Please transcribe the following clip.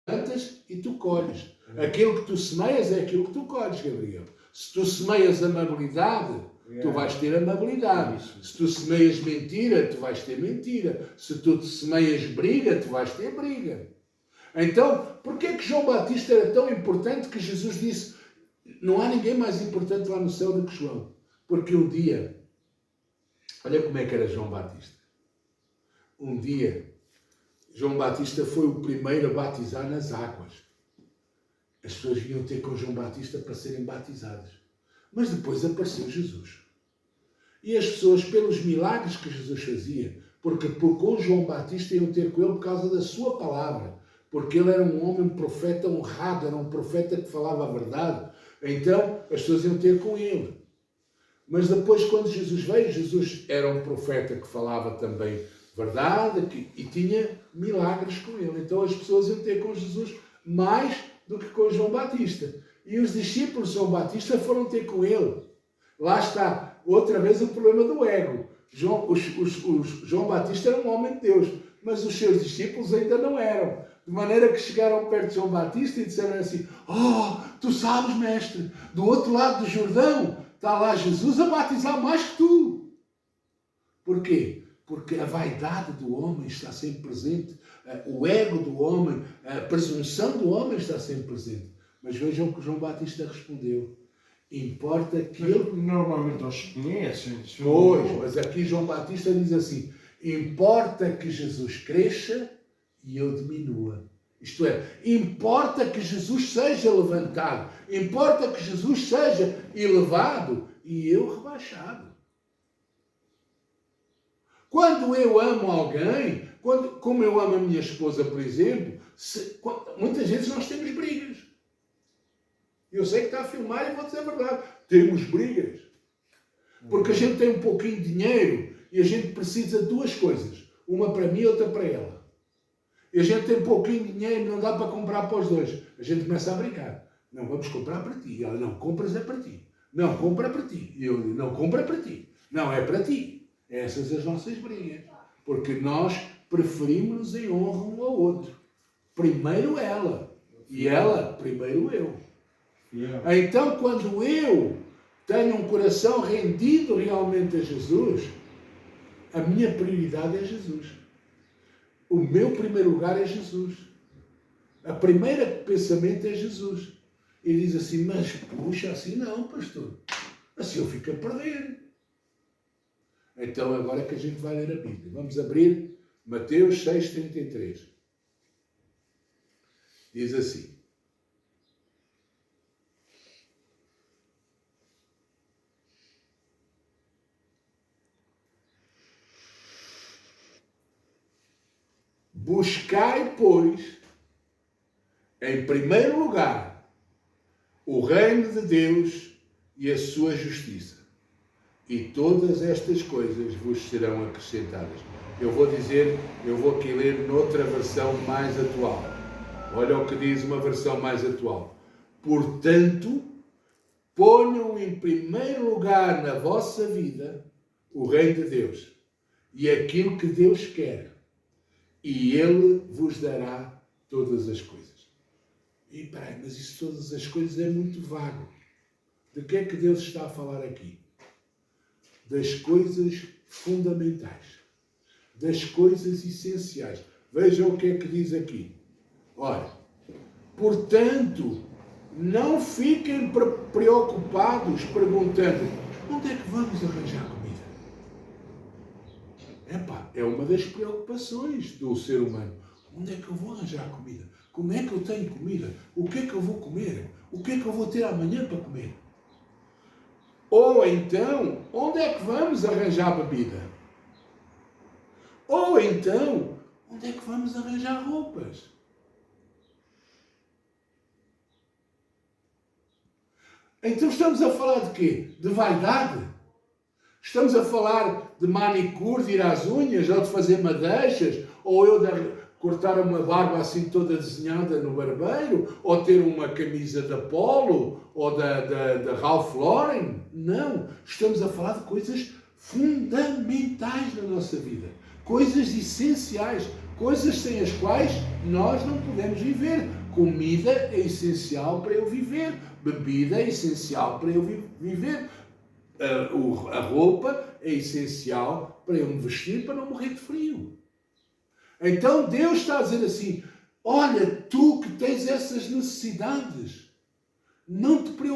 plantas e tu colhes. Aquilo que tu semeias é aquilo que tu colhes, Gabriel. Se tu semeias amabilidade, tu vais ter amabilidade. Se tu semeias mentira, tu vais ter mentira. Se tu semeias briga, tu vais ter briga. Então, porquê é que João Batista era tão importante que Jesus disse: não há ninguém mais importante lá no céu do que João? Porque um dia, olha como é que era João Batista. Um dia, João Batista foi o primeiro a batizar nas águas. As pessoas vinham ter com João Batista para serem batizadas. Mas depois apareceu Jesus. E as pessoas, pelos milagres que Jesus fazia, porque com João Batista iam ter com ele por causa da sua palavra, porque ele era um homem, um profeta honrado, era um profeta que falava a verdade, então as pessoas iam ter com ele. Mas depois, quando Jesus veio, Jesus era um profeta que falava também verdade e tinha milagres com ele. Então as pessoas iam ter com Jesus mais do que com João Batista. E os discípulos de João Batista foram ter com ele. Lá está, outra vez, o problema do ego. João Batista era um homem de Deus, mas os seus discípulos ainda não eram. De maneira que chegaram perto de João Batista e disseram assim: oh, tu sabes, mestre, do outro lado do Jordão está lá Jesus a batizar mais que tu. Porquê? Porque a vaidade do homem está sempre presente, o ego do homem, a presunção do homem está sempre presente. Mas vejam o que João Batista respondeu. Importa que ele... Normalmente eles conhecem. Pois, mas aqui João Batista diz assim: importa que Jesus cresça e eu diminua. Isto é, importa que Jesus seja levantado, importa que Jesus seja elevado e eu rebaixado. Quando eu amo alguém, como eu amo a minha esposa, por exemplo, muitas vezes nós temos brigas. Eu sei que está a filmar e vou dizer a verdade. Temos brigas. Porque a gente tem um pouquinho de dinheiro e a gente precisa de duas coisas. Uma para mim e outra para ela. E a gente tem um pouquinho de dinheiro e não dá para comprar para os dois. A gente começa a brincar. Não, vamos comprar para ti. E ela, não, compras é para ti. Não, compra para ti. E eu, não, compra para ti. Não, é para ti. Essas são as nossas brigas. Porque nós preferimos-nos em honra um ao outro. Primeiro ela. E ela, primeiro eu. Então, quando eu tenho um coração rendido realmente a Jesus, a minha prioridade é Jesus. O meu primeiro lugar é Jesus. A primeira pensamento é Jesus. Ele diz assim: mas puxa, assim não, pastor. Assim eu fico a perder. Então agora é que a gente vai ler a Bíblia. Vamos abrir Mateus 6,33. Diz assim: buscai, pois, em primeiro lugar, o reino de Deus e a sua justiça, e todas estas coisas vos serão acrescentadas. Eu vou aqui ler noutra versão mais atual. Olha o que diz uma versão mais atual. Portanto, ponham em primeiro lugar na vossa vida o reino de Deus e aquilo que Deus quer, e Ele vos dará todas as coisas. E peraí, mas isso todas as coisas é muito vago. De que é que Deus está a falar aqui? Das coisas fundamentais. Das coisas essenciais. Vejam o que é que diz aqui. Ora, portanto, não fiquem preocupados perguntando: onde é que vamos arranjar comida? É uma das preocupações do ser humano. Onde é que eu vou arranjar comida? Como é que eu tenho comida? O que é que eu vou comer? O que é que eu vou ter amanhã para comer? Ou então, onde é que vamos arranjar bebida? Ou então, onde é que vamos arranjar roupas? Então estamos a falar de quê? De vaidade? Estamos a falar de manicure, de ir às unhas, ou de fazer madeixas, ou eu de cortar uma barba assim toda desenhada no barbeiro, ou ter uma camisa da Polo, ou da Ralph Lauren. Não, estamos a falar de coisas fundamentais na nossa vida, coisas essenciais, Coisas sem as quais nós não podemos viver. Comida é essencial para eu viver. Bebida é essencial para eu viver. A roupa é essencial para eu me vestir, para não morrer de frio. Então Deus está a dizer assim, olha, tu que tens essas necessidades, não te preocupes.